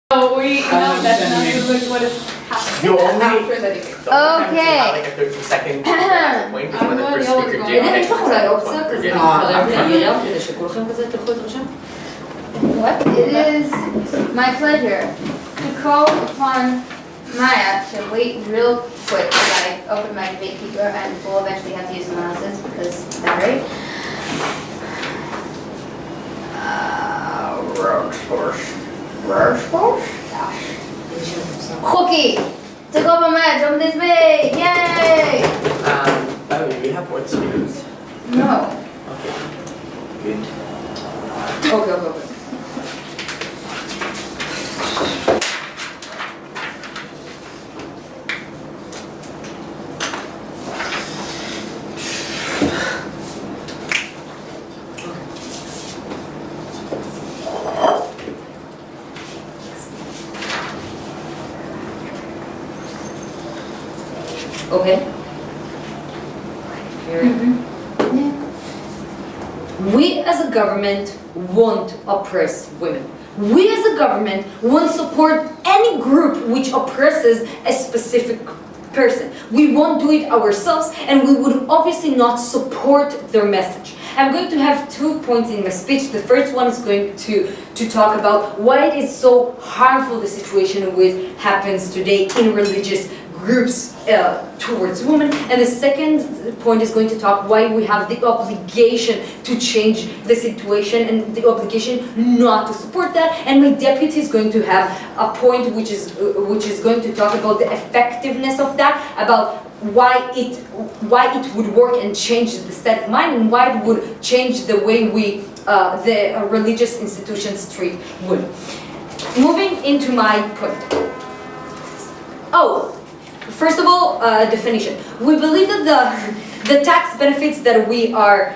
No, that's not what is happening after the debate. Okay. Like a 30-second point is when the first speaker did. יש לך אולי אופציה כזה, כדי שכולכם כזה תלכו להתרשם? What? It is my pleasure to call upon Maya to wait real quick as I open my debate keeper, and we'll eventually have to use analysis because battery. Cookie! To go on Maya, jump this way! Yay! Oh, you have what speakers? No. Okay. Good. אוקיי. Okay. We as a government won't oppress women. We as a government won't support any group which oppresses a specific person. We won't do it ourselves, and we would obviously not support their message. I'm going to have 2 points in my speech. The first one is going to talk about why it is so harmful, the situation which happens today in religious groups towards women, and the second point is going to talk why we have the obligation to change the situation and the obligation not to support that. And my deputy is going to have a point which is going to talk about the effectiveness of that, about why it would work and change the state of mind, and why it would change the way we the religious institutions treat women. Moving into my point. First of all, definition. We believe that the tax benefits that we are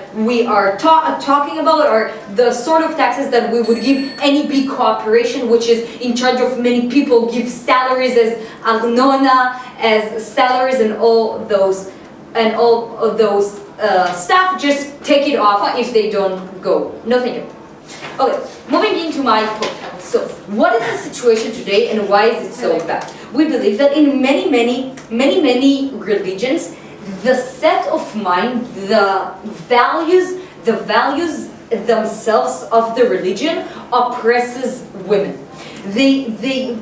talking about are the sort of taxes that we would give any big corporation which is in charge of many people, give salaries as arnona, as salaries, and all of those staff just take it off if they don't go. No, thank you. Okay, moving into my point. So, what is the situation today and why is it so bad? We believe that in many religions, the set of mind, the values themselves of the religion oppresses women. They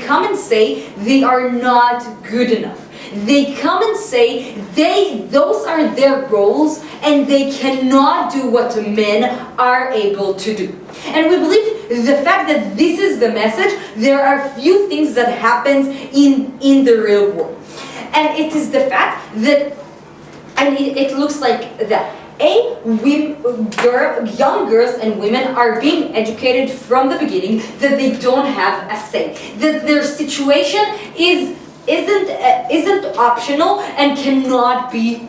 come and say they are not good enough. They come and say those are their roles and they cannot do what men are able to do. And we believe the fact that this is the message, there are few things that happens in the real world. And it is the fact that, and it looks like that. Young girls and women are being educated from the beginning that they don't have a say, that their situation isn't optional and cannot be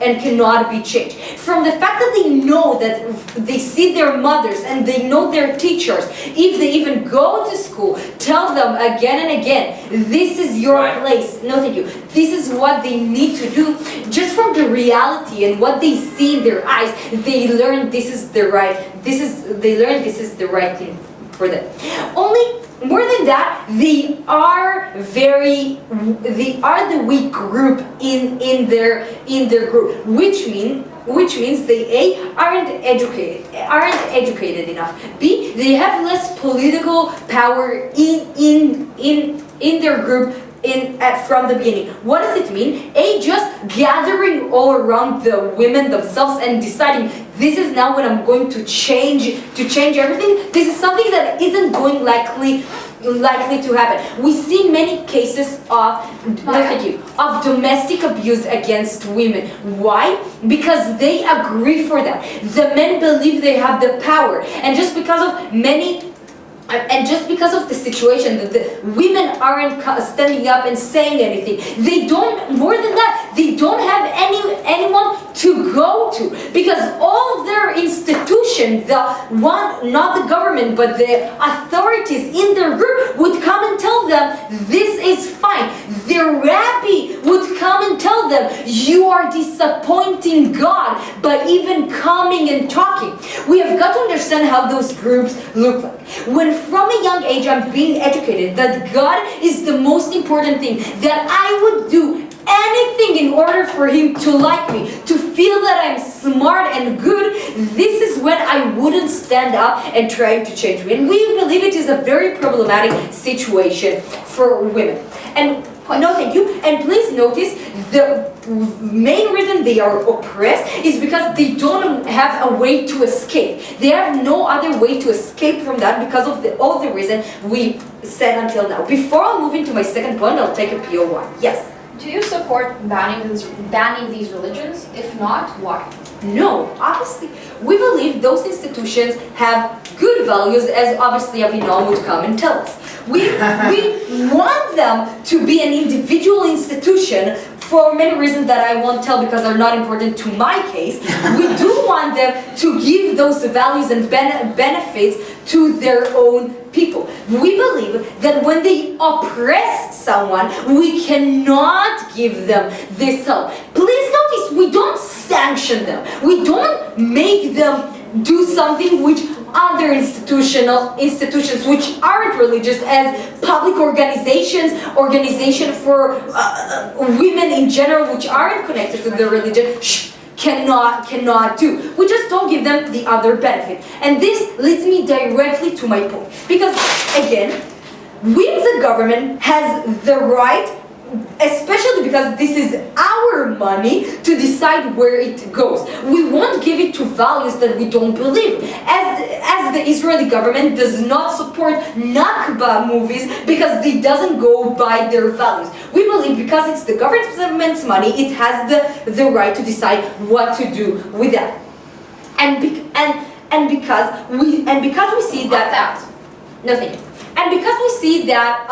changed. From the fact that they know that they see their mothers and they know their teachers, if they even go to school, tell them again and again, this is your place. No, thank you. This is what they need to do. Just from the reality and what they see in their eyes, they learn this is the right thing for them. Only more than that, they are the weak group in their group, which means they aren't educated enough. B, they have less political power in their group from the beginning. What does it mean? Just gathering all around the women themselves and deciding this is now when I'm going to change everything. This is something that isn't going likely to happen. We see many cases of domestic abuse against women. Why? Because they agree for that. The men believe they have the power, and just because of the situation that the women aren't standing up and saying anything, they don't have anyone to go to, because all of their institutions, not the government but the authorities in their group would come and tell them this is fine. Their rabbi would come and tell them them, you are disappointing God by even coming and talking. We have got to understand how those groups look like. When from a young age I'm being educated that God is the most important thing, that I would do anything in order for Him to like me, to feel that I'm smart and good, this is when I wouldn't stand up and try to change me. And we believe it is a very problematic situation for women. And no, thank you. And please notice the main reason they are oppressed is because they don't have a way to escape. They have no other way to escape from that because of all the reason we said until now. Before I move into my second point, I'll take a PO1. Yes? Do you support banning these religions? If not, why? No, obviously. We believe those institutions have good values, as obviously Avinal would come and tell us. We want them to be an individual institution for many reasons that I won't tell because they're not important to my case. We do want them to give those values and benefits to their own people. We believe that when they oppress someone, we cannot give them this help. Please notice, we don't sanction them. We don't make them do something which other institutions which aren't religious, as public organizations for women in general which aren't connected to their religion, cannot do. We just don't give them the other benefit. And this leads me directly to my point. Because again, we as a government has the right, especially because this is our money, to decide where it goes. We won't give it to values that we don't believe. As the Israeli government does not support Nakba movies because it doesn't go by their values. We believe because it's the government's money, it has the right to decide what to do with that. And because we see that nothing. And because we see that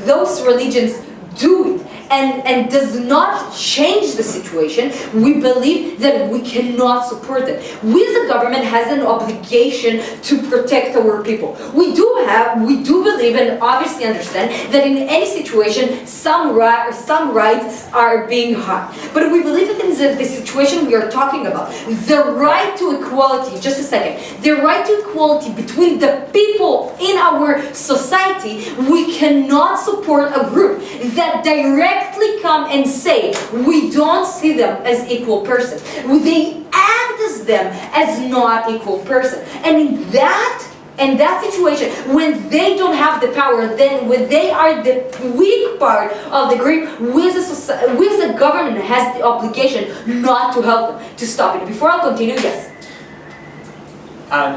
those religions do it and does not change the situation, we believe that we cannot support it. We as a government has an obligation to protect our people. We do believe and obviously understand that in any situation some rights are being harmed. But we believe that in the situation we are talking about, the right to equality, just a second, the right to equality between the people in our society, we cannot support a group that directly come and say we don't see them as equal persons. They act as them as not equal person. And in that situation, when they don't have the power, then when they are the weak part of the group, we as a government has the obligation not to help them, to stop it. Before I'll continue, yes.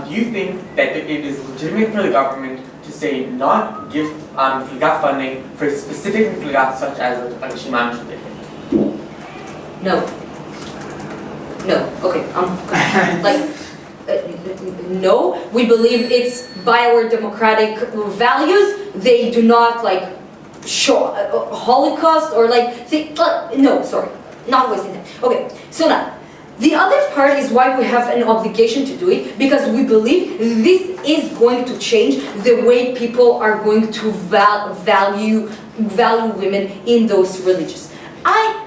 Do you think that it is legitimate for the government to say not give Mifliga funding for specific Mifliga such as a Shimon Shulchan? No. Okay. No. We believe it's by our democratic values. They do not show Holocaust or no. Sorry, not wasting time. Okay. So now. The other part is why we have an obligation to do it, because we believe this is going to change the way people are going to value women in those religions.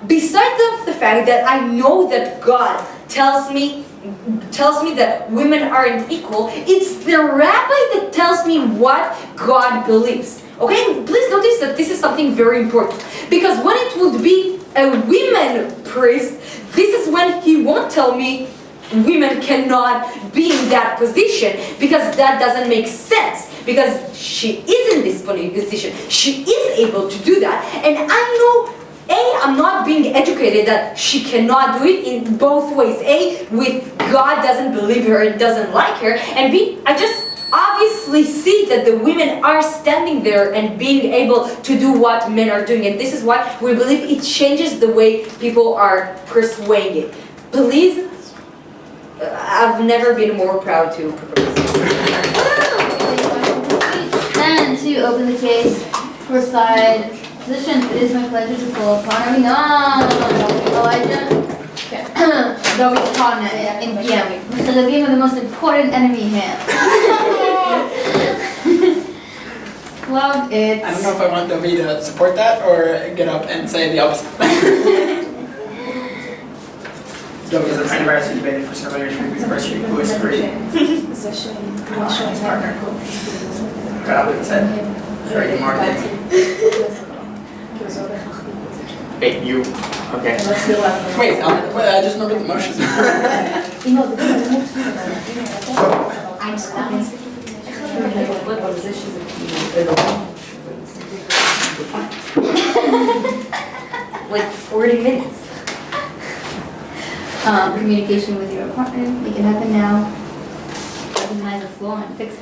Besides the fact that I know that God tells me that women aren't equal, it's the rabbi that tells me what God believes. Okay, please notice that this is something very important, because when it would be a women priest, this is when he won't tell me women cannot be in that position, because that doesn't make sense, because she is in this position, she is able to do that, and I know I'm not being educated that she cannot do it in both ways. With God doesn't believe her and doesn't like her, and B, I just obviously see that the women are standing there and being able to do what men are doing, and this is why we believe it changes the way people are persuading it. Please, I've never been more proud to propose. And to open the case for side position, it is my pleasure to call upon Elijah. David Tana in Miami. So the game of the most important enemy here. Cloud, it's. I don't know if I want Dovi to support that or get up and say the opposite. Dovi is a friend of ours who debated for several years for university who is great. His partner. Got up and said, very demoralizing. Wait, you, okay. Wait, I just remembered the motion. Like 40 minutes. Communication with your partner, make it happen now. Recognize the flaw and fix it.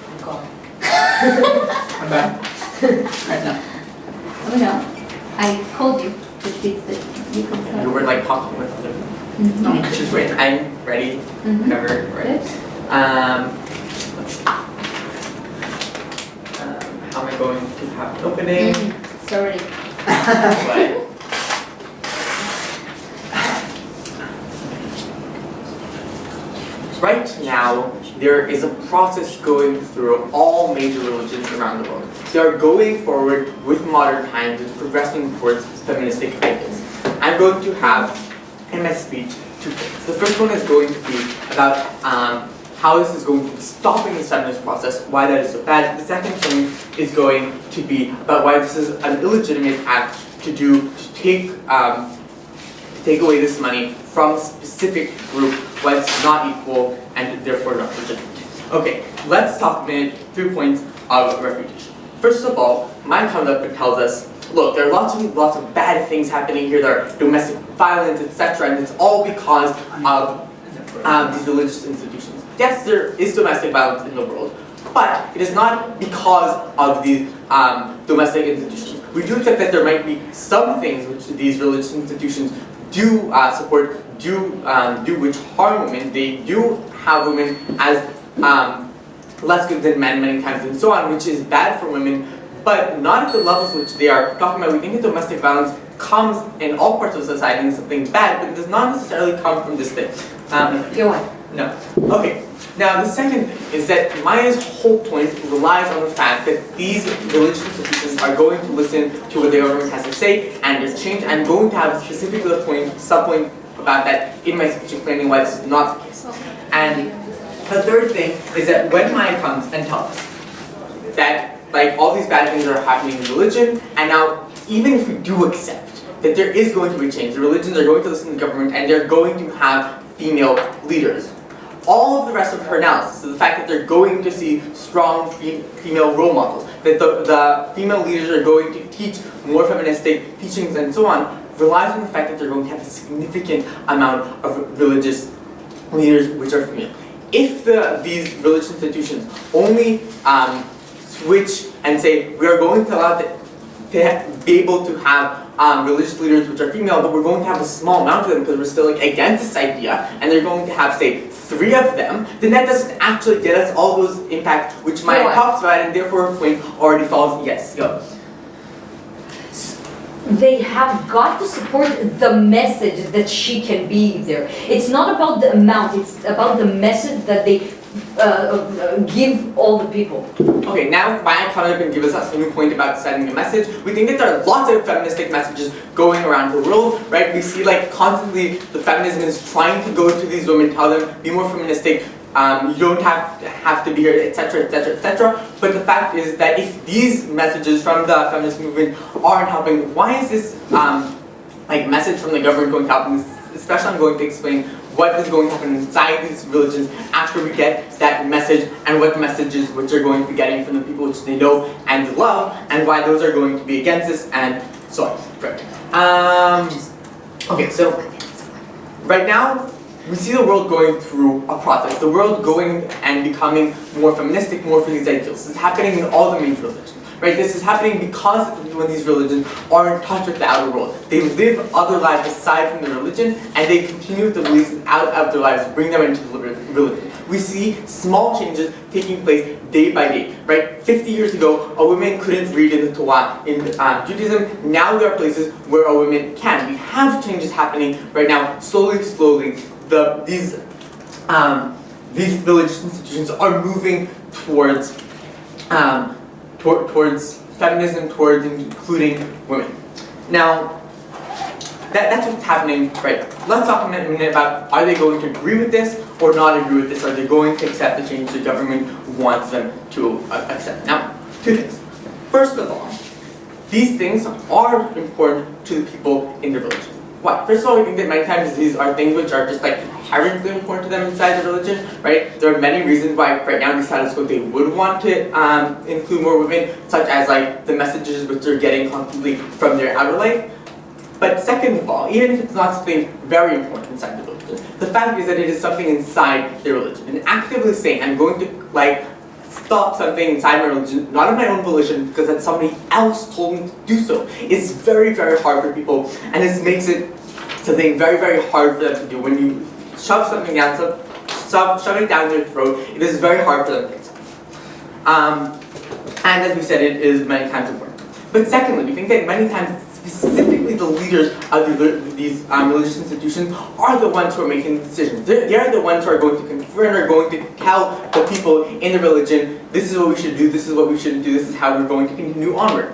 I'm back. Right now. Oh no, I called you, which means that you can You start. were like talking with other No, just wait. I'm ready, Mhm. whenever, ready. Good. Let's see. How am I going to have an opening? Sorry. What? Right now, there is a process going through all major religions around the world. They are going forward with modern times and progressing towards feministic ideas. I'm going to have in my speech 2 things. The first one is going to be about how this is going to be stopping this feminist process, why that is so bad. The second thing is going to be about why this is an illegitimate act to take away this money from a specific group, why it's not equal and therefore not legitimate. Okay, let's talk a minute 3 points of refutation. First of all, my conduct tells us, look, there are lots of bad things happening here. There are domestic violence, etc., and it's all because of these religious institutions. Yes, there is domestic violence in the world, but it is not because of these domestic institutions. We do accept that there might be some things which these religious institutions do support, do which harm women. They do have women as less good than men many times and so on, which is bad for women, but not at the levels which they are talking about. We think that domestic violence comes in all parts of society and is something bad, but it does not necessarily come from this thing. Go on. No. Okay. Now the second thing is that Maya's whole point relies on the fact that these religious institutions are going to listen to what the government has to say and there's change. I'm going to have a specific sub-point about that in my speech explaining why this is not the case. And the third thing is that when Maya comes and tells us that like all these bad things are happening in religion, and now even if we do accept that there is going to be change, the religions are going to listen to the government and they're going to have female leaders. All of the rest of her analysis, so the fact that they're going to see strong female role models, that the female leaders are going to teach more feministic teachings and so on, relies on the fact that they're going to have a significant amount of religious leaders which are female. If these religious institutions only switch and say, we are going to allow to be able to have religious leaders which are female, but we're going to have a small amount of them because we're still like against this idea, and they're going to have, say, 3 of them, then that doesn't actually get us all those impacts which Maya talks about, and therefore her point already falls. Yes, go. They have got to support the message that she can be there. It's not about the amount, it's about the message that they give all the people. Okay, now Maya coming up and gives us a new point about sending a message. We think that there are lots of feministic messages going around the world, right? We see like constantly the feminism is trying to go to these women, tell them, be more feministic, you don't have to be here, etc., etc., etc. But the fact is that if these messages from the feminist movement aren't helping, why is this like message from the government going to help? And especially I'm going to explain what is going to happen inside these religions after we get that message, and what messages which are going to be getting from the people which they know and love, and why those are going to be against this, and so on. Right. Okay, so right now we see the world going through a process. The world going and becoming more feministic, more for these ideals. This is happening in all the major religions. Right? This is happening because when these religions are in touch with the outer world. They live other lives aside from the religion, and they continue with the beliefs out of their lives, bring them into the religion. We see small changes taking place day by day. Right? 50 years ago, a woman couldn't read in the Torah in Judaism. Now there are places where a woman can. We have changes happening right now, slowly. These religious institutions are moving towards feminism towards including women. Now, that's what's happening right now. Let's talk a minute about, are they going to agree with this or not agree with this? Are they going to accept the change the government wants them to accept? Now, two things. First of all, these things are important to the people in the religion. Why? First of all, we think that many times these are things which are just like inherently important to them inside the religion, right? There are many reasons why right now in the status quo they would want to include more women, such as like the messages which they're getting constantly from their outer life. But second of all, even if it's not something very important inside the religion, the fact is that it is something inside the religion. And actively saying, I'm going to like stop something inside my religion, not of my own volition, because that somebody else told me to do so, is very, very hard for people, and this makes it something very, very hard for them to do. When you shove something down, shove it down their throat, it is very hard for them to accept. And as we said, it is many times important. But secondly, we think that many times, specifically the leaders of these religious institutions are the ones who are making the decisions. They are the ones who are going to confer and are going to tell the people in the religion, this is what we should do, this is what we shouldn't do, this is how we're going to continue onward.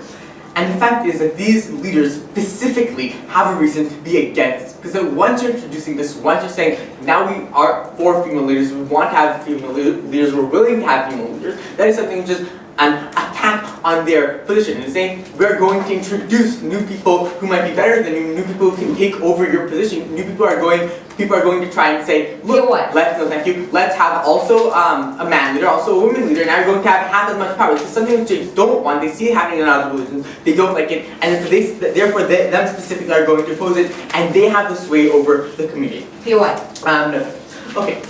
And the fact is that these leaders specifically have a reason to be against this. Because once you're introducing this, once you're saying, now we are for female leaders, we want to have female leaders, we're willing to have female leaders, that is something which is an attack on their position. And saying, we're going to introduce new people who might be better than you, new people who can take over your position, new people are going to try and say, look, let's have also a man leader, also a woman leader, now you're going to have half as much power. This is something which they don't want, they see it happening in other religions, they don't like it, and therefore them specifically are going to oppose it, and they have the sway over the community. No. Okay.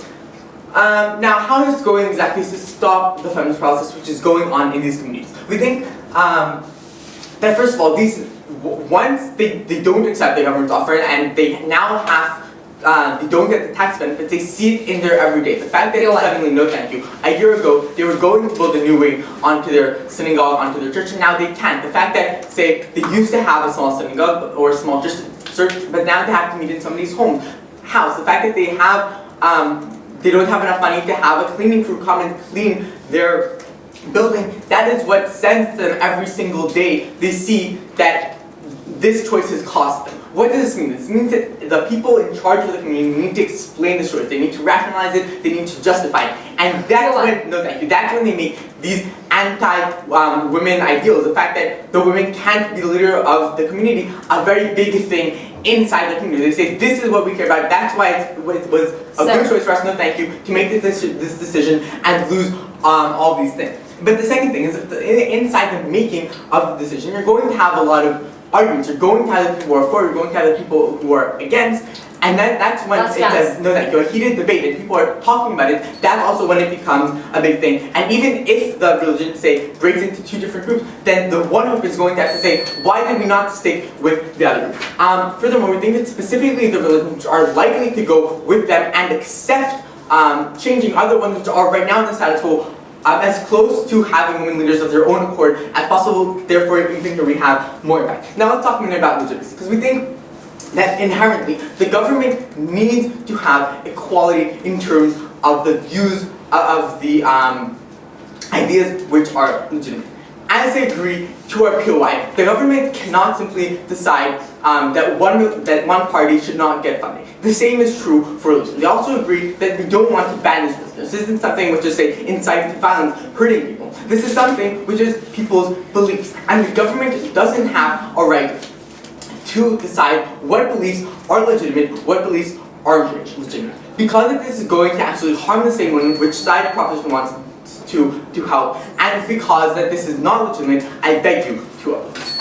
Now, how is this going exactly to stop the feminist process which is going on in these communities? We think that first of all, once they don't accept the government's offer and they now have they don't get the tax benefits, they see it in their everyday. The fact that suddenly, no thank you, a year ago they were going to build a new wing onto their synagogue, onto their church, and now they can't. The fact that, say, they used to have a small synagogue or a small church, but now they have to meet in somebody's house. The fact that they have they don't have enough money to have a cleaning crew come and clean their building, that is what sends them every single day. They see that this choice has cost them. What does this mean? This means that the people in charge of the community need to explain this choice. They need to rationalize it, they need to justify it. And that's when they make these anti-women ideals. The fact that the women can't be the leader of the community, a very big thing inside the community. They say, this is what we care about, that's why it was a good choice for us, no thank you, to make this decision and lose all these things. But the second thing is that inside the making of the decision, you're going to have a lot of arguments. You're going to have the people who are for, you're going to have the people who are against, and that's when it says, no thank you, a heated debate, and people are talking about it, that's also when it becomes a big thing. And even if the religion, say, breaks into two different groups, then the one group is going to have to say, why did we not stick with the other group? Furthermore, we think that specifically the religions are likely to go with them and accept changing other ones which are right now in the status quo as close to having women leaders of their own accord as possible, therefore we think that we have more impact. Now let's talk a minute about legitimacy, because we think that inherently the government needs to have equality in terms of the views of the ideas which are legitimate. As they agree to our POI, the government cannot simply decide that one party should not get funding. The same is true for religion. They also agree that we don't want to ban this business. This isn't something which is, say, inciting violence, hurting people. This is something which is people's beliefs. And the government doesn't have a right to decide what beliefs are legitimate, what beliefs aren't legitimate. Because this is going to actually harm the same one which side the proposition wants to help, and because that this is not legitimate, I beg you to oppose.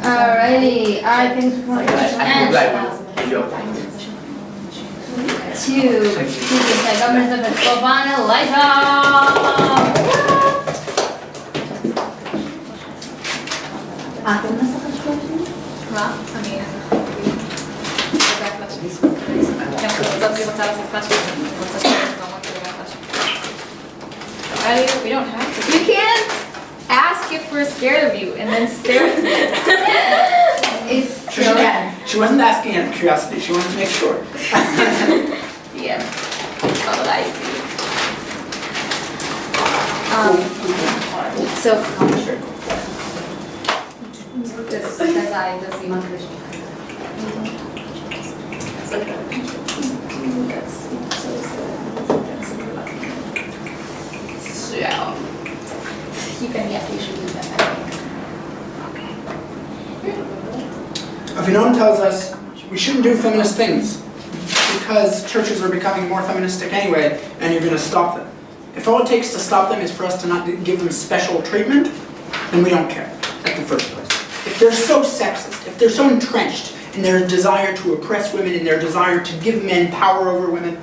Alrighty, I think we're going to the government of Slovenia later. We don't have to. You can't ask if we're scared of you and then stare at me. She wasn't asking out of curiosity, she wanted to make sure. Yeah. All I see. So, does the motivation? So, you should do that. Avinon tells us we shouldn't do feminist things because churches are becoming more feministic anyway, and you're going to stop them. If all it takes to stop them is for us to not give them special treatment, then we don't care at the first place. If they're so sexist, if they're so entrenched in their desire to oppress women, in their desire to give men power over women,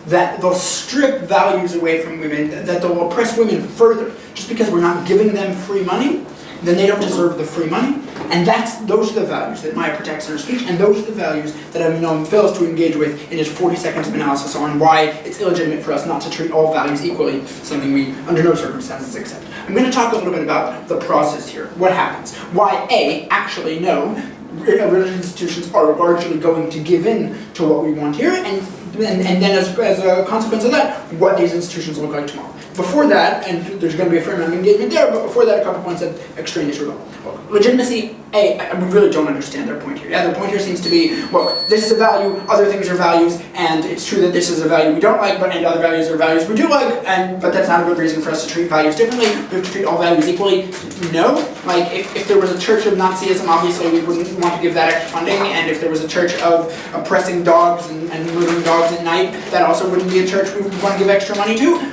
that they'll strip values away from women, that they'll oppress women further just because we're not giving them free money, then they don't deserve the free money. And those are the values that Maya protects in her speech, and those are the values that Avinon fails to engage with in his 40 seconds of analysis on why it's illegitimate for us not to treat all values equally, something we, under no circumstances, accept. I'm going to talk a little bit about the process here, what happens, why actually no, religious institutions are largely going to give in to what we want here, and then as a consequence of that, what these institutions look like tomorrow. Before that, and there's going to be a fair amount of engagement there, but before that, a couple points of extraneous rebuttal. Legitimacy, we really don't understand their point here. Yeah, their point here seems to be, look, this is a value, other things are values, and it's true that this is a value we don't like, and other values are values we do like, but that's not a good reason for us to treat values differently. We have to treat all values equally. No. Like, if there was a church of Nazism, obviously we wouldn't want to give that extra funding, and if there was a church of oppressing dogs and murdering dogs at night, that also wouldn't be a church we would want to give extra money to.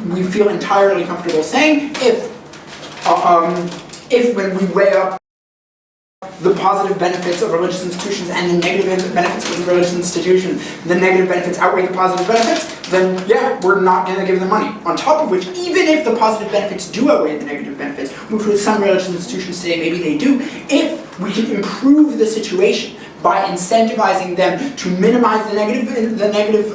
We feel entirely comfortable saying if when we weigh up the positive benefits of religious institutions and the negative benefits of religious institutions, the negative benefits outweigh the positive benefits, then yeah, we're not going to give them money. On top of which, even if the positive benefits do outweigh the negative benefits, which with some religious institutions today maybe they do, if we can improve the situation by incentivizing them to minimize the negative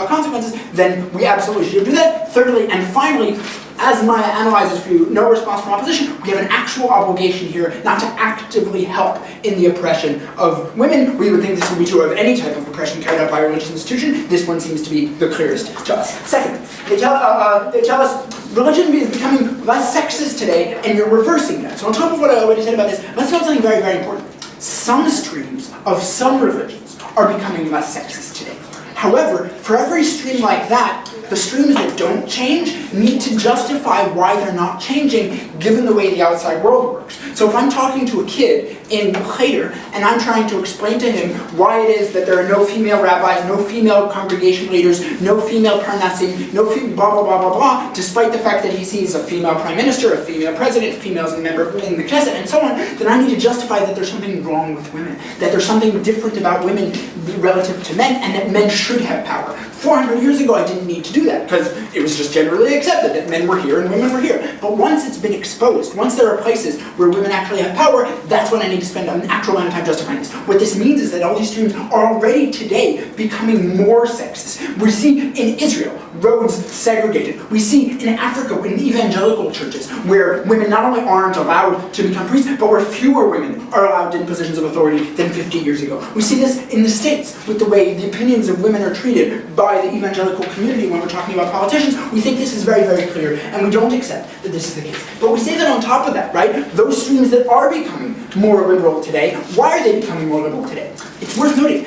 consequences, then we absolutely should do that. Thirdly and finally, as Maya analyzes for you, no response from opposition, we have an actual obligation here not to actively help in the oppression of women. We would think this would be true of any type of oppression carried out by a religious institution. This one seems to be the clearest to us. Second, they tell us religion is becoming less sexist today, and you're reversing that. So on top of what I already said about this, let's note something very, very important. Some streams of some religions are becoming less sexist today. However, for every stream like that, the streams that don't change need to justify why they're not changing given the way the outside world works. So if I'm talking to a kid in Cheder and I'm trying to explain to him why it is that there are no female rabbis, no female congregation leaders, no female parnasim, no blah blah blah blah blah, despite the fact that he sees a female prime minister, a female president, females in the Knesset, and so on, then I need to justify that there's something wrong with women, that there's something different about women relative to men, and that men should have power. 400 years ago, I didn't need to do that because it was just generally accepted that men were here and women were here. But once it's been exposed, once there are places where women actually have power, that's when I need to spend an actual amount of time justifying this. What this means is that all these streams are already today becoming more sexist. We see in Israel, roads segregated. We see in Africa, in evangelical churches, where women not only aren't allowed to become priests, but where fewer women are allowed in positions of authority than 50 years ago. We see this in the States with the way the opinions of women are treated by the evangelical community when we're talking about politicians. We think this is very, very clear, and we don't accept that this is the case. But we say that on top of that, right, those streams that are becoming more liberal today, why are they becoming more liberal today? It's worth noting,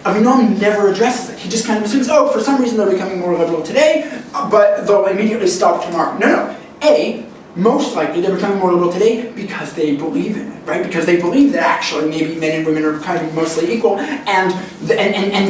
Avinon never addresses it. He just kind of assumes, oh, for some reason they're becoming more liberal today, but they'll immediately stop tomorrow. No. Most likely they're becoming more liberal today because they believe in it, right? Because they believe that actually maybe men and women are kind of mostly equal, and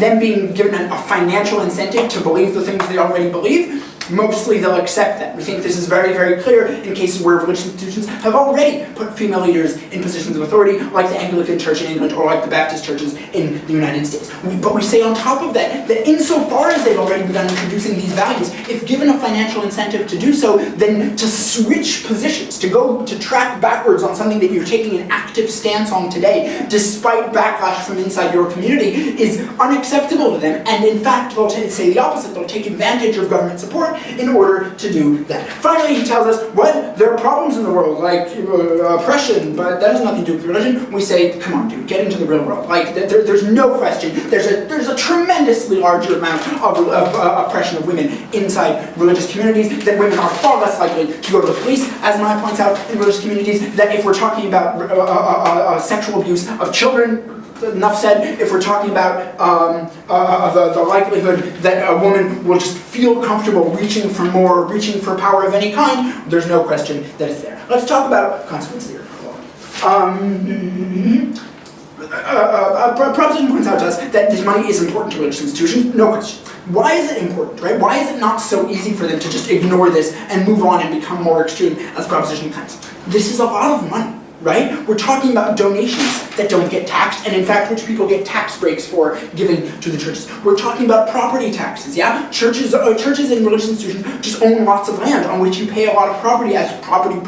them being given a financial incentive to believe the things they already believe, mostly they'll accept that. We think this is very, very clear in cases where religious institutions have already put female leaders in positions of authority, like the Anglican Church in England or like the Baptist churches in the United States. But we say on top of that, that insofar as they've already begun introducing these values, if given a financial incentive to do so, then to switch positions, to track backwards on something that you're taking an active stance on today, despite backlash from inside your community, is unacceptable to them. And in fact, they'll say the opposite. They'll take advantage of government support in order to do that. Finally, he tells us what there are problems in the world, like oppression, but that has nothing to do with religion. We say, come on, dude, get into the real world. Like, there's no question. There's a tremendously larger amount of oppression of women inside religious communities, that women are far less likely to go to the police, as Maya points out, in religious communities, that if we're talking about sexual abuse of children, enough said, if we're talking about the likelihood that a woman will just feel comfortable reaching for more, reaching for power of any kind, there's no question that it's there. Let's talk about consequences here. Proposition points out to us that this money is important to religious institutions, no question. Why is it important, right? Why is it not so easy for them to just ignore this and move on and become more extreme as proposition claims? This is a lot of money. Right? We're talking about donations that don't get taxed, and in fact, which people get tax breaks for giving to the churches. We're talking about property taxes, yeah? Churches and religious institutions just own lots of land on which you pay a lot of property as property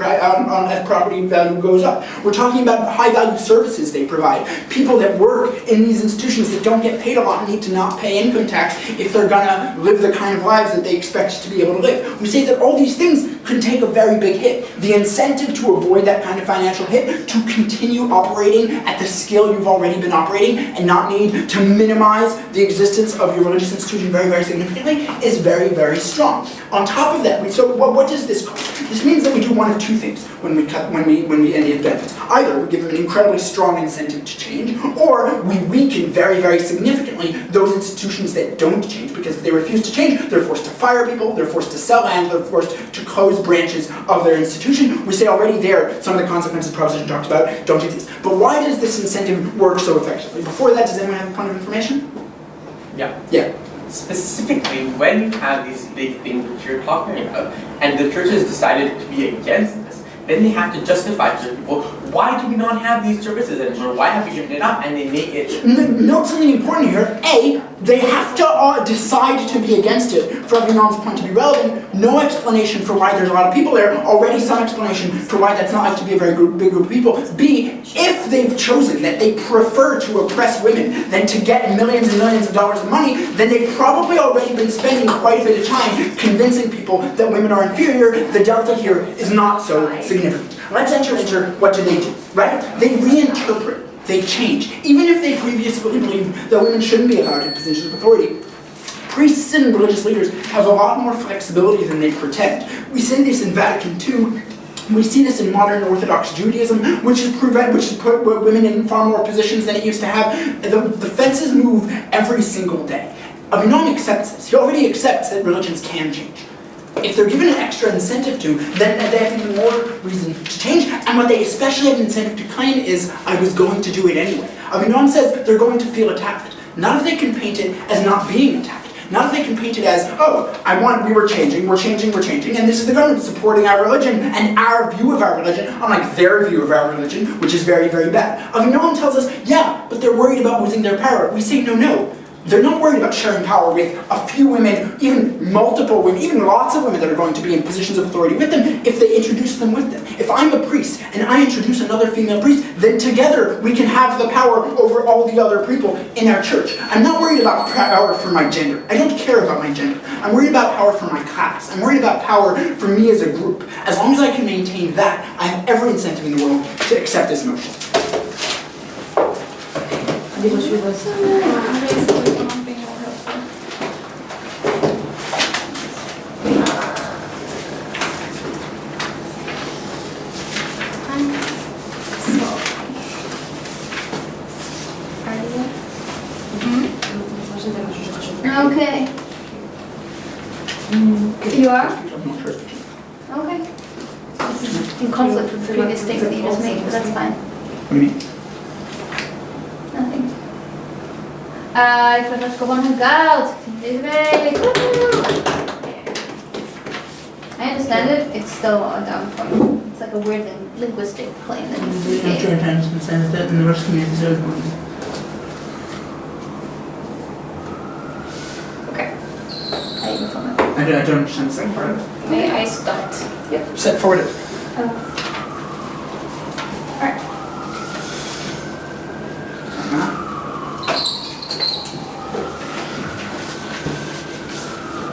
value goes up. We're talking about high-value services they provide. People that work in these institutions that don't get paid a lot need to not pay income tax if they're gonna live the kind of lives that they expect to be able to live. We say that all these things could take a very big hit. The incentive to avoid that kind of financial hit, to continue operating at the scale you've already been operating and not need to minimize the existence of your religious institution very, very significantly, is very, very strong. On top of that, so what does this cost? This means that we do one of two things when we end these benefits. Either we give them an incredibly strong incentive to change, or we weaken very, very significantly those institutions that don't change, because if they refuse to change, they're forced to fire people, they're forced to sell land, they're forced to close branches of their institution. We say already there, some of the consequences Proposition talks about don't exist. But why does this incentive work so effectively? Before that, does anyone have a point of information? Yeah. Yeah. Specifically, when you have these big things which you're talking about, and the churches decided to be against this, then they have to justify to the people, why do we not have these services anymore? Why have we given it up? And they make it... Note something important here. A, they have to decide to be against it for everyone's point to be relevant. No explanation for why there's a lot of people there. Already some explanation for why that's not like to be a very big group of people. B, if they've chosen that they prefer to oppress women than to get millions and millions of dollars of money, then they've probably already been spending quite a bit of time convincing people that women are inferior. The delta here is not so significant. Let's enter into what do they do, right? They reinterpret. They change. Even if they previously believed that women shouldn't be allowed in positions of authority, priests and religious leaders have a lot more flexibility than they pretend. We see this in Vatican II. We see this in modern Orthodox Judaism, which has put women in far more positions than it used to have. The fences move every single day. Avinon accepts this. He already accepts that religions can change. If they're given an extra incentive to, then they have even more reason to change. And what they especially have an incentive to claim is, I was going to do it anyway. Avinon says they're going to feel attacked. Not if they can paint it as not being attacked. Not if they can paint it as, oh, we were changing, and this is the government supporting our religion and our view of our religion, unlike their view of our religion, which is very, very bad. Avinon tells us, yeah, but they're worried about losing their power. We say, no. They're not worried about sharing power with a few women, even multiple women, even lots of women that are going to be in positions of authority with them if they introduce them with them. If I'm a priest and I introduce another female priest, then together we can have the power over all the other people in our church. I'm not worried about power for my gender. I don't care about my gender. I'm worried about power for my class. I'm worried about power for me as a group. As long as I can maintain that, I have every incentive in the world to accept this notion. Okay. You are? Okay. This is in conflict with the previous statement that you just made, but that's fine. What do you mean? Nothing. I forgot to go on hangout. I understand it. It's still a down point. It's like a weird linguistic claim that needs to be made. Okay. I don't understand the second part of it. May I start? Yep. Set forward it. Alright.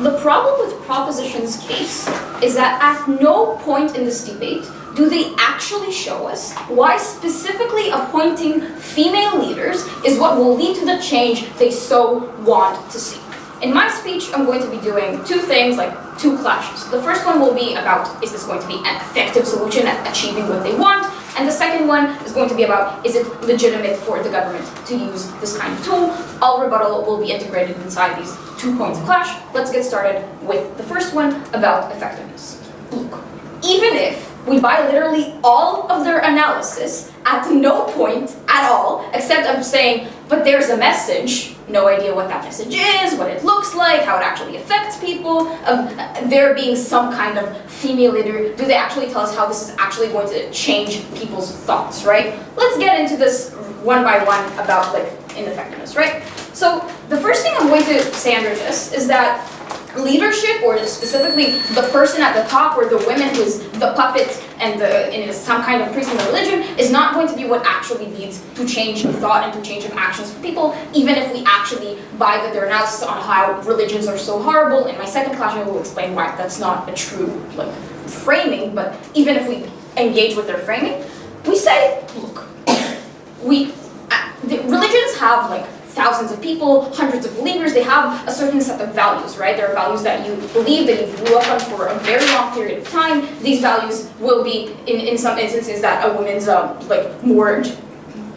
The problem with Proposition's case is that at no point in this debate do they actually show us why specifically appointing female leaders is what will lead to the change they so want to see. In my speech, I'm going to be doing two things, like two clashes. The first one will be about, is this going to be an effective solution at achieving what they want? And the second one is going to be about, is it legitimate for the government to use this kind of tool? All rebuttal will be integrated inside these 2 points of clash. Let's get started with the first one about effectiveness. Look, even if we buy literally all of their analysis at no point at all, except of saying, but there's a message, no idea what that message is, what it looks like, how it actually affects people, of there being some kind of female leader, do they actually tell us how this is actually going to change people's thoughts, right? Let's get into this one by one about like ineffectiveness, right? So the first thing I'm going to say under this is that leadership, or specifically the person at the top, or the woman who is the puppet and is some kind of priest in the religion, is not going to be what actually leads to change of thought and to change of actions for people, even if we actually buy that their analysis on how religions are so horrible. In my second class, I will explain why that's not a true like framing, but even if we engage with their framing, we say, look, the religions have like thousands of people, hundreds of believers, they have a certain set of values, right? There are values that you believe, that you grew up on for a very long period of time. These values will be, in some instances, that a woman's like more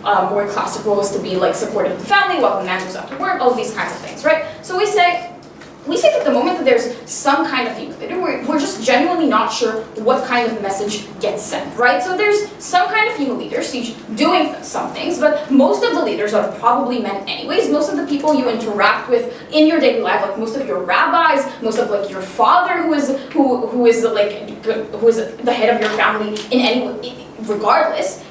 classic role is to be like supportive of the family while the man goes out to work, all of these kinds of things, right? So we say that the moment that there's some kind of female leader, we're just genuinely not sure what kind of message gets sent, right? So there's some kind of female leaders doing some things, but most of the leaders are probably men anyways. Most of the people you interact with in your daily life, like most of your rabbis, most of like your father who is the head of your family regardless,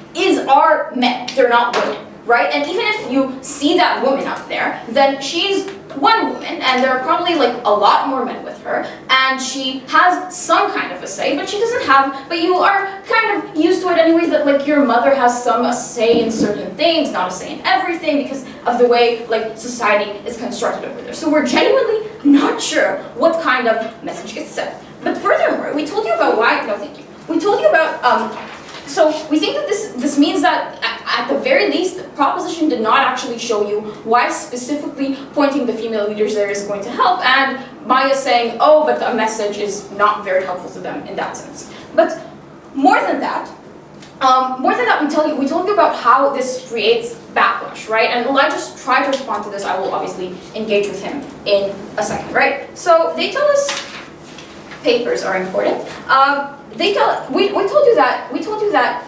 are men. They're not women, right? And even if you see that woman up there, then she's one woman, and there are probably like a lot more men with her, and she has some kind of a say, but she doesn't have, but you are kind of used to it anyways, that like your mother has a say in certain things, not a say in everything, because of the way like society is constructed over there. So we're genuinely not sure what kind of message gets sent. But furthermore, we told you about why, no thank you, we told you about, so we think that this means that at the very least, the proposition did not actually show you why specifically pointing the female leaders there is going to help, and Maya saying, oh, but the message is not very helpful to them in that sense. But more than that, we told you about how this creates backlash, right? And I just try to respond to this. I will obviously engage with him in a second, right? So they tell us papers are important. We told you that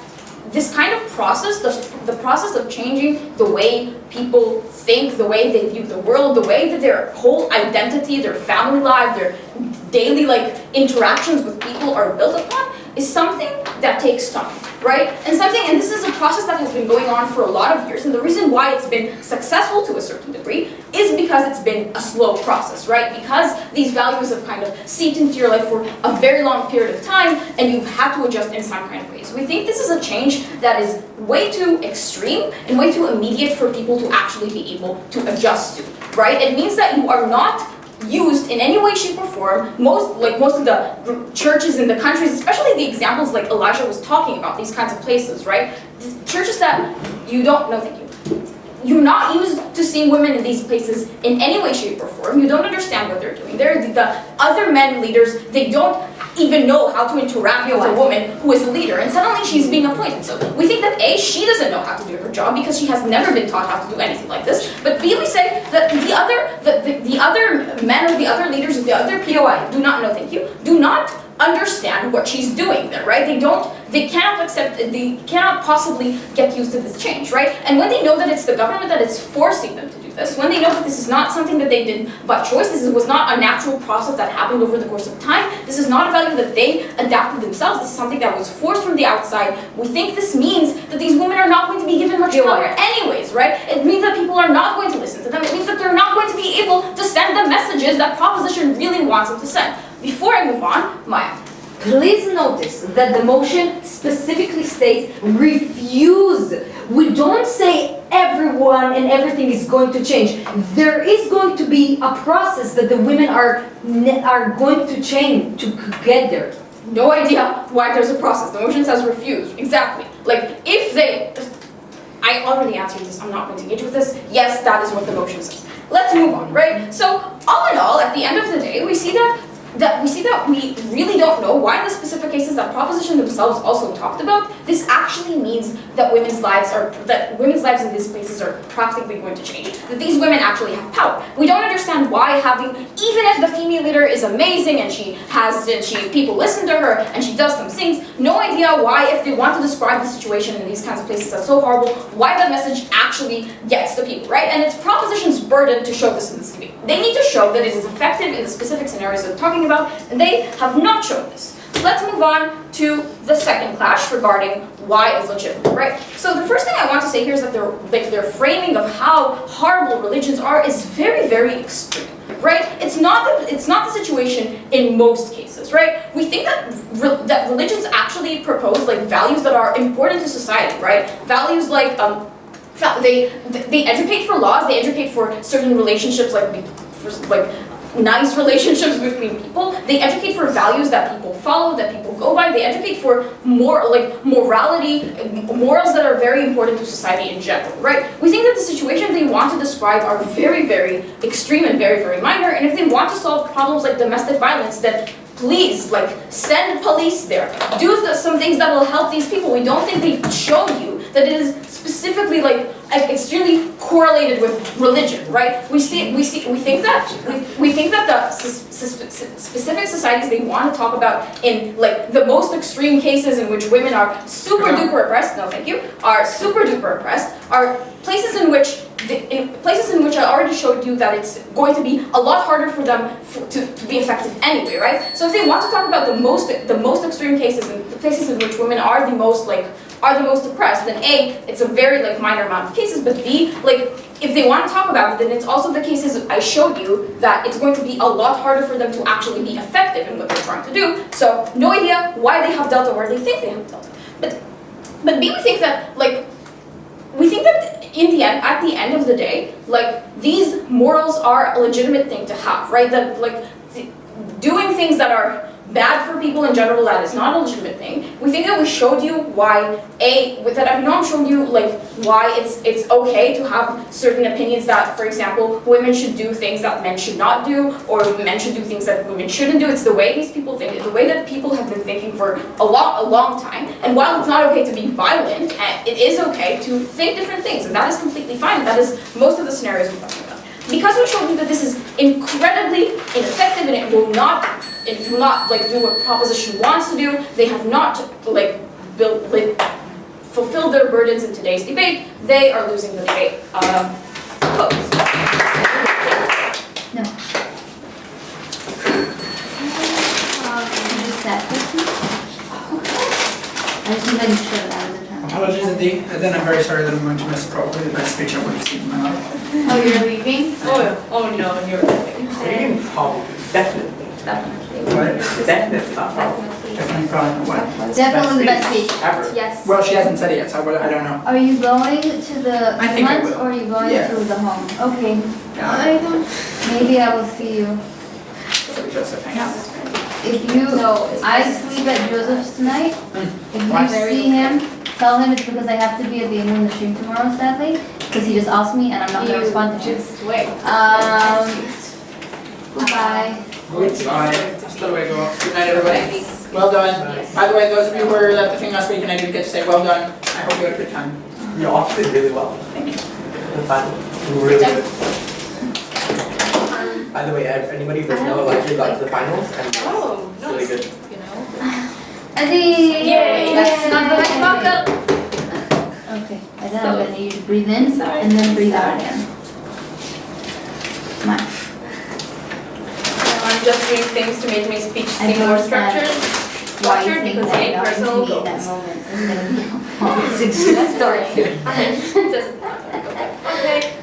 this kind of process, the process of changing the way people think, the way they view the world, the way that their whole identity, their family life, their daily like interactions with people are built upon, is something that takes time, right? And this is a process that has been going on for a lot of years, and the reason why it's been successful to a certain degree is because it's been a slow process, right? Because these values have kind of seeped into your life for a very long period of time, and you've had to adjust in some kind of way. So we think this is a change that is way too extreme and way too immediate for people to actually be able to adjust to, right? It means that you are not used in any way, shape, or form. Most of the churches in the countries, especially the examples like Elijah was talking about, these kinds of places, right? Churches that you don't know, thank you. You're not used to seeing women in these places in any way, shape, or form. You don't understand what they're doing. They're the other men leaders, they don't even know how to interact with a woman who is a leader, and suddenly she's being appointed. So we think that A, she doesn't know how to do her job because she has never been taught how to do anything like this. But B, we say that the other men or the other leaders or the other POI do not know, thank you, do not understand what she's doing there, right? They cannot possibly get used to this change, right? And when they know that it's the government that is forcing them to do this, when they know that this is not something that they did by choice, this was not a natural process that happened over the course of time, this is not a value that they adapted themselves, this is something that was forced from the outside, we think this means that these women are not going to be given much power anyways, right? It means that people are not going to listen to them, it means that they're not going to be able to send the messages that proposition really wants them to send. Before I move on, Maya. Please notice that the motion specifically states refuse. We don't say every one and everything is going to change. There is going to be a process that the women are going to change to get there. No idea why there's a process. The motion says refuse. Exactly. Like, if they... I already answered this. I'm not going to engage with this. Yes, that is what the motion says. Let's move on, right? So, all in all, at the end of the day, we see that we really don't know why in the specific cases that proposition themselves also talked about, this actually means that women's lives in these places are practically going to change. That these women actually have power. We don't understand why even if the female leader is amazing and people listen to her and she does some things, no idea why, if they want to describe the situation in these kinds of places as so horrible, why that message actually gets to people, right? And it's proposition's burden to show this in this debate. They need to show that it is effective in the specific scenarios they're talking about, and they have not shown this. Let's move on to the second clash regarding why it's legitimate, right? So the first thing I want to say here is that their framing of how horrible religions are is very, very extreme, right? It's not the situation in most cases, right? We think that religions actually propose like values that are important to society, right? Values like they educate for laws, they educate for certain relationships, like nice relationships between people. They educate for values that people follow, that people go by. They educate for morality, morals that are very important to society in general, right? We think that the situation they want to describe are very, very extreme and very, very minor. And if they want to solve problems like domestic violence, then please, send police there. Do some things that will help these people. We don't think they've shown you that it is specifically extremely correlated with religion, right? We think that the specific societies they want to talk about in the most extreme cases in which women are super duper oppressed, are super duper oppressed, are places in which I already showed you that it's going to be a lot harder for them to be effective anyway, right? So if they want to talk about the most extreme cases and the places in which women are the most oppressed, then A, it's a very minor amount of cases, but B, if they want to talk about it, then it's also the cases I showed you that it's going to be a lot harder for them to actually be effective in what they're trying to do. So no idea why they have delta where they think they have delta. But B, we think that at the end of the day, these morals are a legitimate thing to have, right? That doing things that are bad for people in general, that is not a legitimate thing. We think that we showed you why I've not shown you why it's okay to have certain opinions that, for example, women should do things that men should not do, or men should do things that women shouldn't do. It's the way these people think, the way that people have been thinking for a long time. And while it's not okay to be violent, it is okay to think different things, and that is completely fine. And that is most of the scenarios we're talking about. Because we showed you that this is incredibly ineffective and it will not do what proposition wants to do, they have not fulfilled their burdens in today's debate, they are losing the debate. Opposed. No. Just that question? I just need to make sure that was a time. Apologies, Adi. And then I'm very sorry that I'm going to miss probably the best speech I would have seen in my life. Oh, you're leaving? Oh no, you're leaving. Definitely. What? Definitely. Definitely probably what? Definitely the best speech. Ever. Yes. Well, she hasn't said it yet, so I don't know. Are you going to the I think I months will. or are you going Yeah. to the home? Okay. I don't. Maybe I will see you. So we just hang out. If you, I sleep at Joseph's tonight. If you Why? see him, tell him it's because I have to be at the end of the stream tomorrow, sadly. Because he just asked me and I'm not going to respond to him. Just wait. Goodbye. Goodbye. Hasta luego. Good night, everybody. Well done. By the way, those of you who were at the thing last week and I didn't get to say well done, I hope you had a good time. You all did really well. Thank you. Really good. By the way, anybody who doesn't know, Elijah got to the finals, and Oh, it's really good. You know. Adi! Yay! That's not the Nice right Okay, and then I'm gonna need you to breathe in and then breathe out again. Come on. I'm just doing things to make my speech I seem don't more understand structured Why you think because that I hate going personal to me at that goals. moment is gonna be helpful. It's a good story. It doesn't matter. Okay.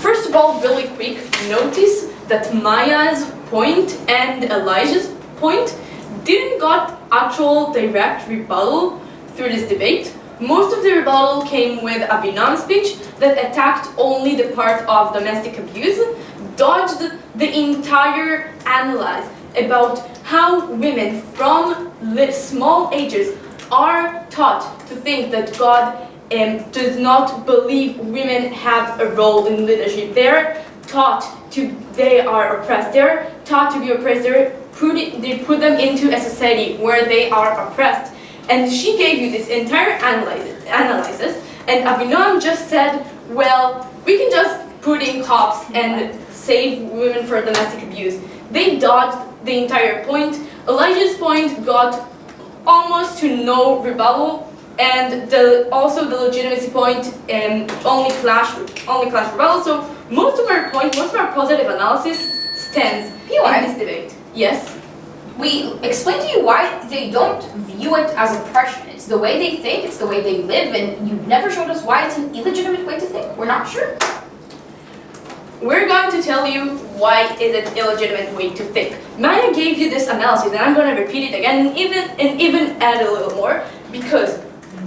First of all, really quick, notice that Maya's point and Elijah's point didn't got actual direct rebuttal through this debate. Most of the rebuttal came with Avinam's speech that attacked only the part of domestic abuse, dodged the entire analysis about how women from small ages are taught to think that God does not believe women have a role in leadership. They're taught they are oppressed. They're taught to be oppressed. They put them into a society where they are oppressed. And she gave you this entire analysis, and Avinam just said, well, we can just put in cops and save women for domestic abuse. They dodged the entire point. Elijah's point got almost to no rebuttal, and also the legitimacy point only clash rebuttal. So most of our positive analysis stands in this debate. Yes. We explained to you why they don't view it as oppression. It's the way they think, it's the way they live, and you never showed us why it's an illegitimate way to think. We're not sure. We're going to tell you why is it illegitimate way to think. Maya gave you this analysis, and I'm going to repeat it again and even add a little more, because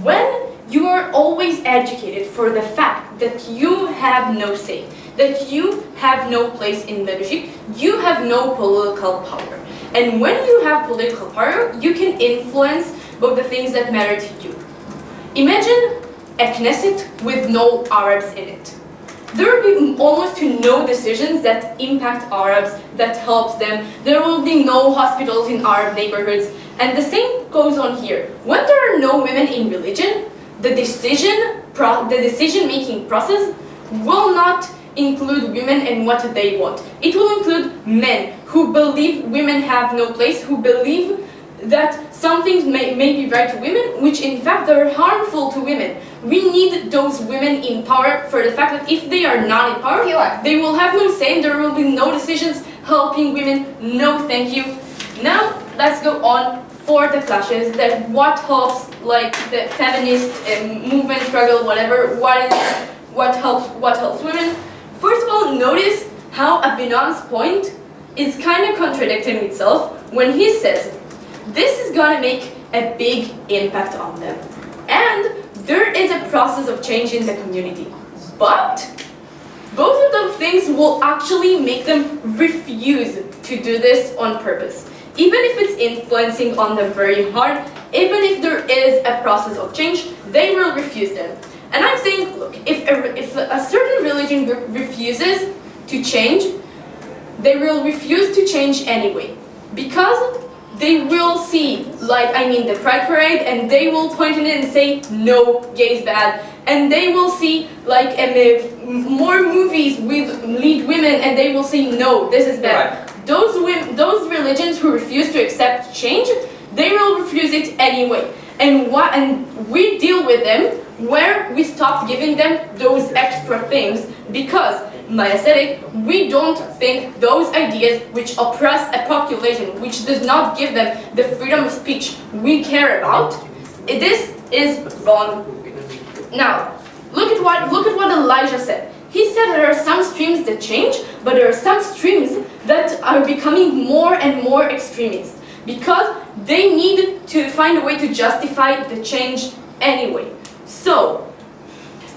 when you are always educated for the fact that you have no say, that you have no place in leadership, you have no political power. And when you have political power, you can influence both the things that matter to you. Imagine a Knesset with no Arabs in it. There will be almost no decisions that impact Arabs, that helps them. There will be no hospitals in Arab neighborhoods. And the same goes on here. When there are no women in religion, the decision-making process will not include women and what they want. It will include men who believe women have no place, who believe that some things may be right to women, which in fact are harmful to women. We need those women in power for the fact that if they are not in power, they will have no say and there will be no decisions helping women. No, thank you. Now, let's go on for the clashes, that what helps, like the feminist movement, struggle, whatever, what helps women. First of all, notice how Avinam's point is kind of contradicting itself when he says, this is gonna make a big impact on them. And there is a process of change in the community. But both of those things will actually make them refuse to do this on purpose. Even if it's influencing on them very hard, even if there is a process of change, they will refuse them. And I'm saying, look, if a certain religion group refuses to change, they will refuse to change anyway. Because they will see, the Pride Parade, and they will point at it and say, no, gay is bad. And they will see, more movies with lead women, and they will say, no, this is bad. Right. Those religions who refuse to accept change, they will refuse it anyway. And we deal with them where we stopped giving them those extra things, because Maya said it, we don't think those ideas which oppress a population, which does not give them the freedom of speech we care about, this is wrong. Now, look at what Elijah said. He said there are some streams that change, but there are some streams that are becoming more and more extremist, because they need to find a way to justify the change anyway. So,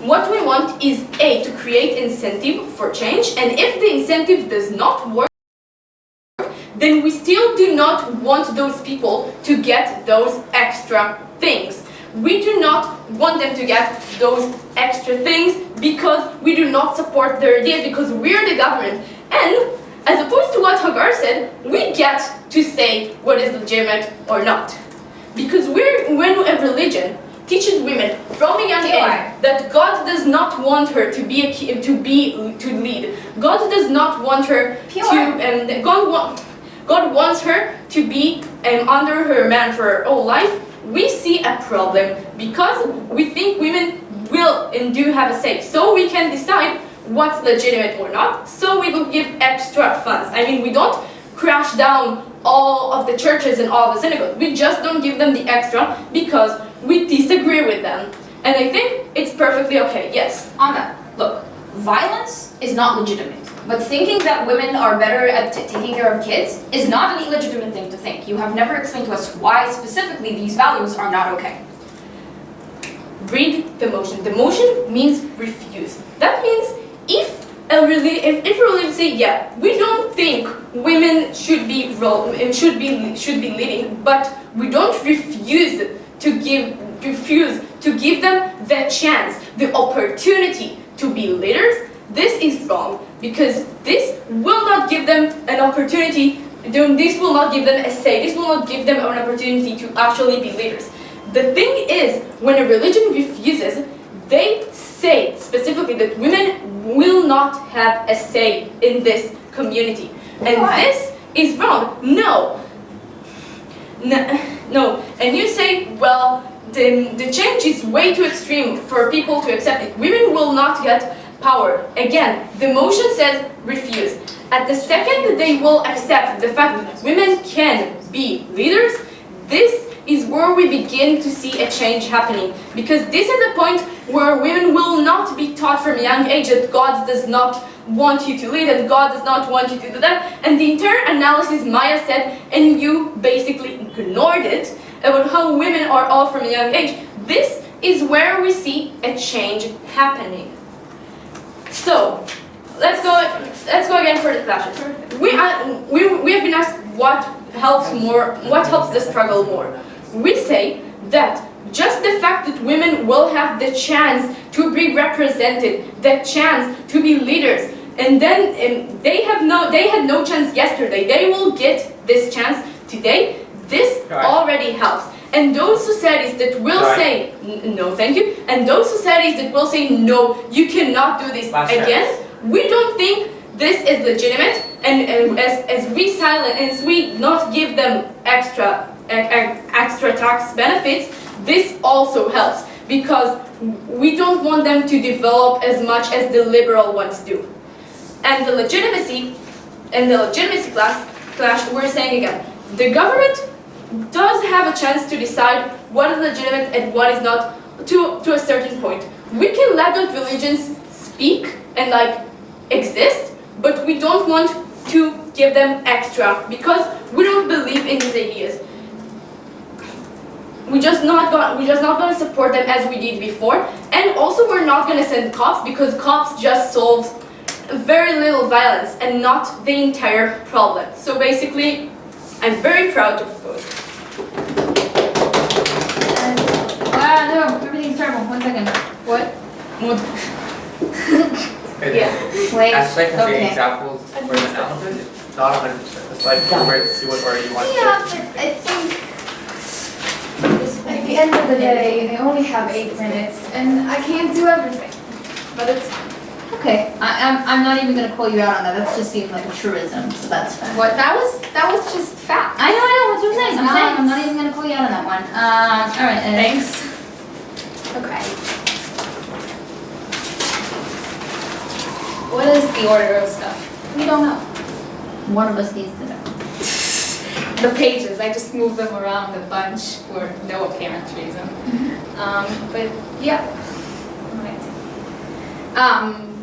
what we want is to create incentive for change, and if the incentive does not work, then we still do not want those people to get those extra things. We do not want them to get those extra things because we do not support their ideas, because we're the government. And as opposed to what Hagar said, we get to say what is legitimate or not. Because when a religion teaches women from a young age that God does not want her to lead. God does not want her to. God wants her to be under her man for her whole life. We see a problem because we think women will and do have a say. So we can decide what's legitimate or not. So we will give extra funds. We don't crash down all of the churches and all of the synagogues. We just don't give them the extra because we disagree with them. And I think it's perfectly okay, yes. On that, look, violence is not legitimate. But thinking that women are better at taking care of kids is not an illegitimate thing to think. You have never explained to us why specifically these values are not okay. Read the motion. The motion means refuse. That means if a religion say, yeah, we don't think women should be leading, but we don't refuse to give them the chance, the opportunity to be leaders, this is wrong, because this will not give them an opportunity, this will not give them a say, this will not give them an opportunity to actually be leaders. The thing is, when a religion refuses, they say specifically that women will not have a say in this community. And Why? this is wrong. No. And you say, well, the change is way too extreme for people to accept it. Women will not get power. Again, the motion says refuse. At the second they will accept the fact that women can be leaders, this is where we begin to see a change happening. Because this is the point where women will not be taught from a young age that God does not want you to lead and God does not want you to do that. And the entire analysis Maya said, and you basically ignored it, about how women are all from a young age, this is where we see a change happening. So, let's go again for the clashes. We have been asked what helps the struggle more. We say that just the fact that women will have the chance to be represented, the chance to be leaders, and then they had no chance yesterday, they will get this chance today, this already helps. And those societies that will say, no thank you, and those societies that will say, no, you cannot do this again, we don't think this is legitimate, and as we not give them extra tax benefits, this also helps, because we don't want them to develop as much as the liberal ones do. And the legitimacy clash, we're saying again, the government does have a chance to decide what is legitimate and what is not to a certain point. We can let those religions speak and exist, but we don't want to give them extra because we don't believe in these ideas. We're just not going to support them as we did before, and also we're not going to send cops because cops just solve very little violence and not the entire problem. So basically, I'm very proud to propose. No, everything's terrible. 1 second. What? Yeah. Wait. As like Okay. examples for the analysis, it's not 100%. It's like where to see what order you want Yeah, to. but I think At the end of the day, I only have 8 minutes, and I can't do everything. But it's okay. I'm not even gonna call you out on that. That just seems like a truism, so that's fine. what that was just fact. I know. What you're saying. I'm saying I'm Nice. not even gonna call you out on that one. All right. Thanks. Okay. What is the order of stuff? We don't know. One of us needs to know. The pages, I just move them around a bunch for no apparent reason. But yeah. Alright.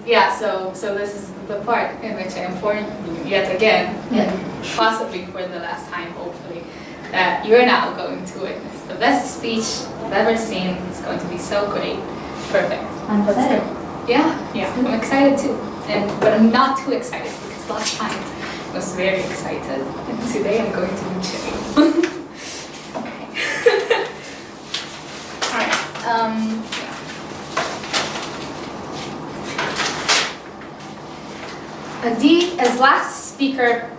Yeah, so this is the part in which I inform you yet again, Yeah. possibly for the last time, hopefully, that you're now going to witness the best speech I've ever seen. It's going to be so great. Perfect. I'm Let's excited. go. Yeah, I'm excited too. But I'm not too excited because last time I was very excited. And today I'm going to be chill. Okay. Alright. Adi, as last speaker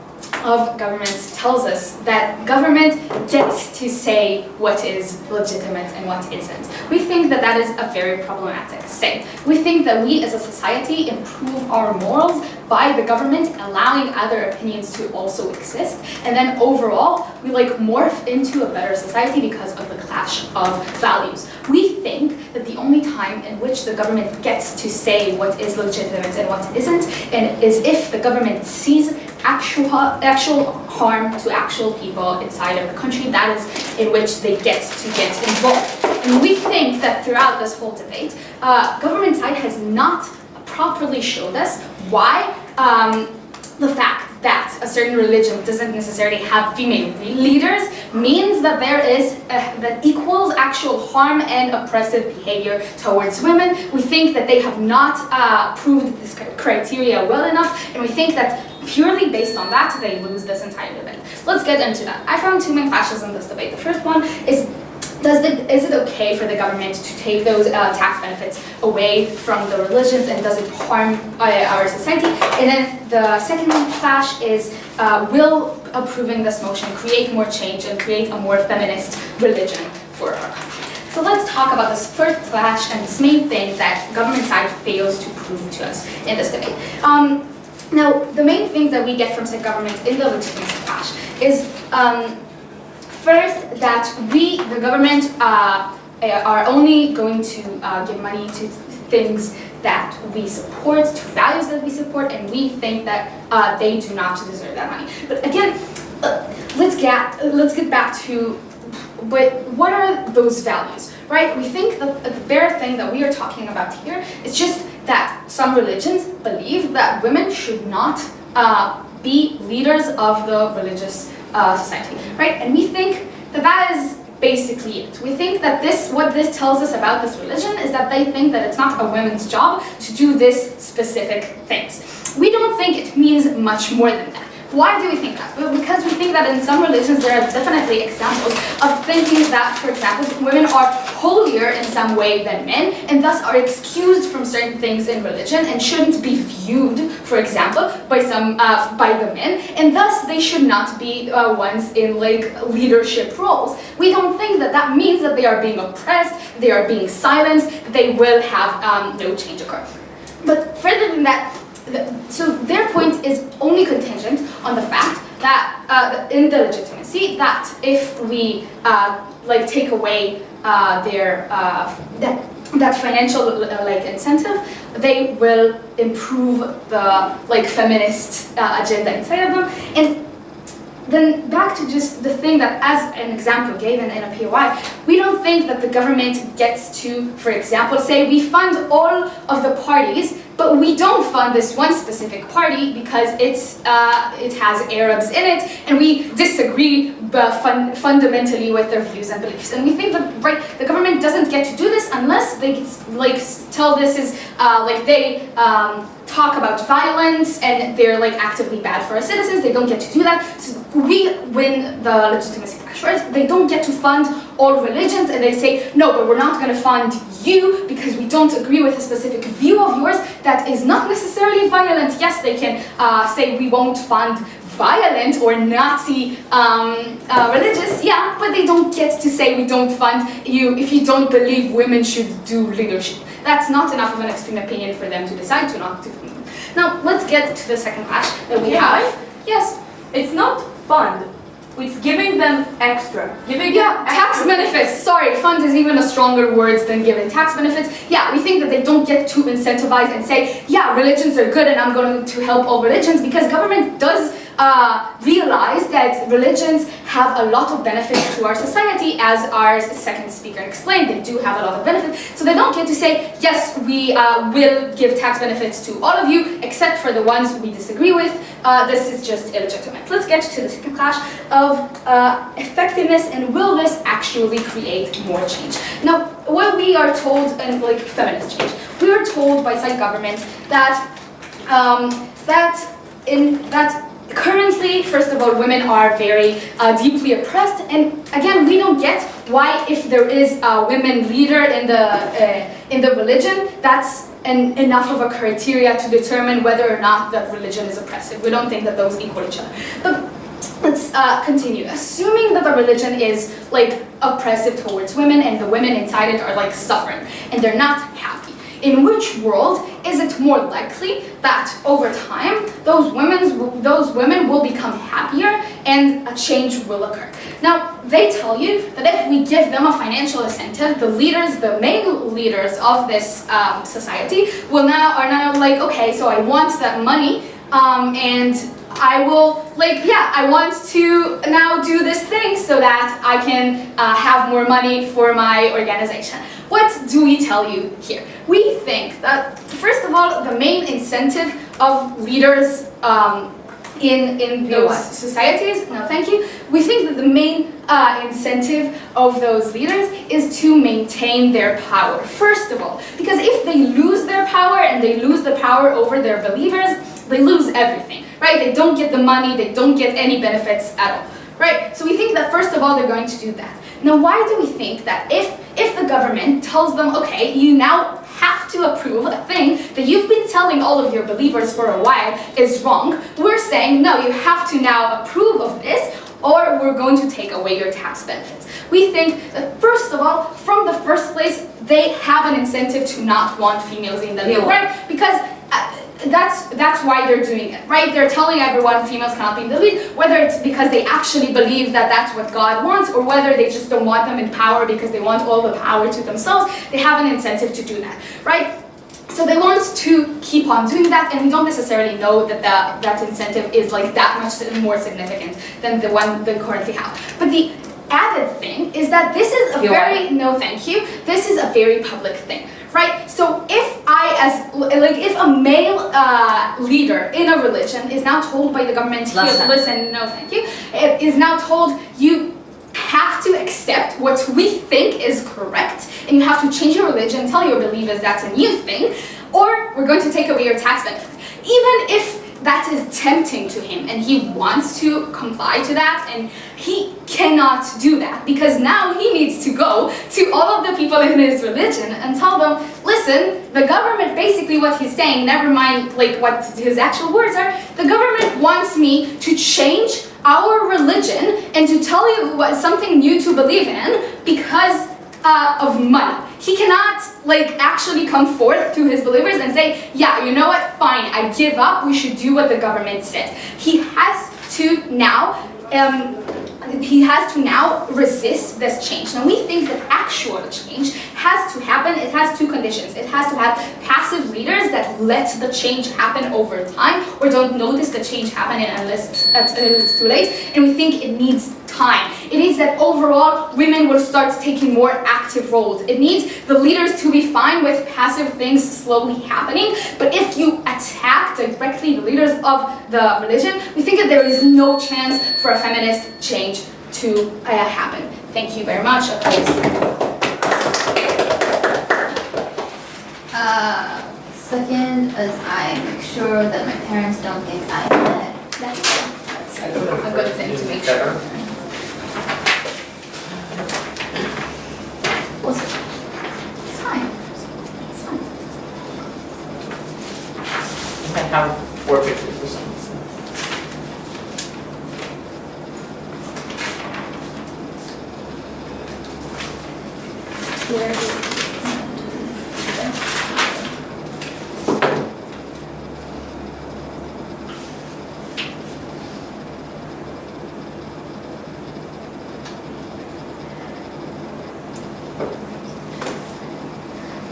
of governments, tells us that government gets to say what is legitimate and what isn't. We think that that is a very problematic thing. We think that we as a society improve our morals by the government allowing other opinions to also exist, and then overall we morph into a better society because of the clash of values. We think that the only time in which the government gets to say what is legitimate and what isn't, and is if the government sees actual harm to actual people inside of the country. That is in which they get involved. And we think that throughout this whole debate, government side has not properly showed us why the fact that a certain religion doesn't necessarily have female leaders means that there is that equals actual harm and oppressive behavior towards women. We think that they have not proved this criteria well enough, and we think that purely based on that, they lose this entire debate. Let's get into that. I found two main clashes in this debate. The first one is, is it okay for the government to take those tax benefits away from the religions, and does it harm our society? And then the second clash is, will approving this motion create more change and create a more feminist religion for our country? So let's talk about this first clash and this main thing that government side fails to prove to us in this debate. Now, the main things that we get from the government in the legitimacy clash is first, that the government are only going to give money to things that we support, to values that we support, and we think that they do not deserve that money. But again, let's get back to, but what are those values, right? We think that the bare thing that we are talking about here is just that some religions believe that women should not be leaders of the religious society, right? And we think that that is basically it. We think that what this tells us about this religion is that they think that it's not a women's job to do this specific things. We don't think it means much more than that. Why do we think that? Well, because we think that in some religions there are definitely examples of thinking that, for example, women are holier in some way than men, and thus are excused from certain things in religion and shouldn't be viewed, for example, by the men, and thus they should not be ones in leadership roles. We don't think that that means that they are being oppressed, they are being silenced, they will have no change occur. But further than that, so their point is only contingent on the fact that in the legitimacy, that if we take away their that financial incentive, they will improve the feminist agenda inside of them. And then back to just the thing that, as an example given in a POI, we don't think that the government gets to, for example, say we fund all of the parties, but we don't fund this one specific party because it has Arabs in it, and we disagree fundamentally with their views and beliefs. And we think that the government doesn't get to do this unless they tell this is they talk about violence and they're actively bad for our citizens. They don't get to do that. So we win the legitimacy clash, right? They don't get to fund all religions, and they say, no, but we're not going to fund you because we don't agree with a specific view of yours that is not necessarily violent. Yes, they can say we won't fund violent or Nazi religious, yeah, but they don't get to say we don't fund you if you don't believe women should do leadership. That's not enough of an extreme opinion for them to decide to not do them. Now, let's get to the second clash that we have. Yes, it's not fund. It's giving them extra. Tax benefits. Sorry, fund is even a stronger word than giving tax benefits. Yeah, we think that they don't get to incentivize and say, yeah, religions are good and I'm going to help all religions, because government does realize that religions have a lot of benefits to our society, as our second speaker explained. They do have a lot of benefits, so they don't get to say, yes, we will give tax benefits to all of you, except for the ones we disagree with. This is just illegitimate. Let's get to the second clash of effectiveness and will this actually create more change. Now, what we are told in feminist change, we are told by side government that currently, first of all, women are very deeply oppressed, and again, we don't get why, if there is a women leader in the religion, that's enough of a criteria to determine whether or not that religion is oppressive. We don't think that those equal each other. But let's continue. Assuming that the religion is oppressive towards women, and the women inside it are suffering, and they're not happy. In which world is it more likely that over time those women will become happier and a change will occur? Now, they tell you that if we give them a financial incentive, the male leaders of this society are now okay, so I want that money, and I will, I want to now do this thing so that I can have more money for my organization. What do we tell you here? We think that, first of all, the main incentive of leaders in those societies, no thank you, we think that the main incentive of those leaders is to maintain their power, first of all. Because if they lose their power and they lose the power over their believers, they lose everything, right? They don't get the money, they don't get any benefits at all, right? So we think that first of all they're going to do that. Now why do we think that if the government tells them, okay, you now have to approve a thing that you've been telling all of your believers for a while is wrong, we're saying, no, you have to now approve of this, or we're going to take away your tax benefits. We think that first of all, from the first place, they have an incentive to not want females in the league, right? Because that's why they're doing it, right? They're telling everyone females cannot be in the lead, whether it's because they actually believe that that's what God wants, or whether they just don't want them in power because they want all the power to themselves. They have an incentive to do that, right? So they want to keep on doing that, and we don't necessarily know that that incentive is like that much more significant than the one they currently have. But the added thing is that this is a no thank you, this is a very public thing. Right? So if if a male leader in a religion is now told by the government, listen, no thank you, it is now told you have to accept what we think is correct, and you have to change your religion, tell your believers that's a new thing, or we're going to take away your tax benefits. Even if that is tempting to him and he wants to comply to that, and he cannot do that because now he needs to go to all of the people in his religion and tell them, listen, the government, basically what he's saying, never mind what his actual words are, the government wants me to change our religion and to tell you something new to believe in because of money. He cannot actually come forth to his believers and say, yeah, you know what, fine, I give up, we should do what the government says. He has to now resist this change. Now we think that actual change has to happen. It has two conditions. It has to have passive leaders that let the change happen over time, or don't notice the change happening unless it's too late. And we think it needs time. It needs that overall women will start taking more active roles. It needs the leaders to be fine with passive things slowly happening. But if you attack directly the leaders of the religion, we think that there is no chance for a feminist change to happen. Thank you very much. Second, as I make sure that my parents don't think I'm dead. That's a good thing to make sure. It's fine. It's fine. I have 4 pictures or something.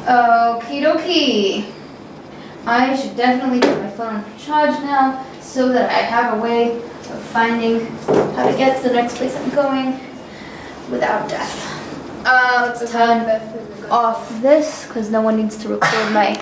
Okie dokie. I should definitely put my phone on charge now so that I have a way of finding how to get to the next place I'm going without death. Let's turn off this because no one needs to record my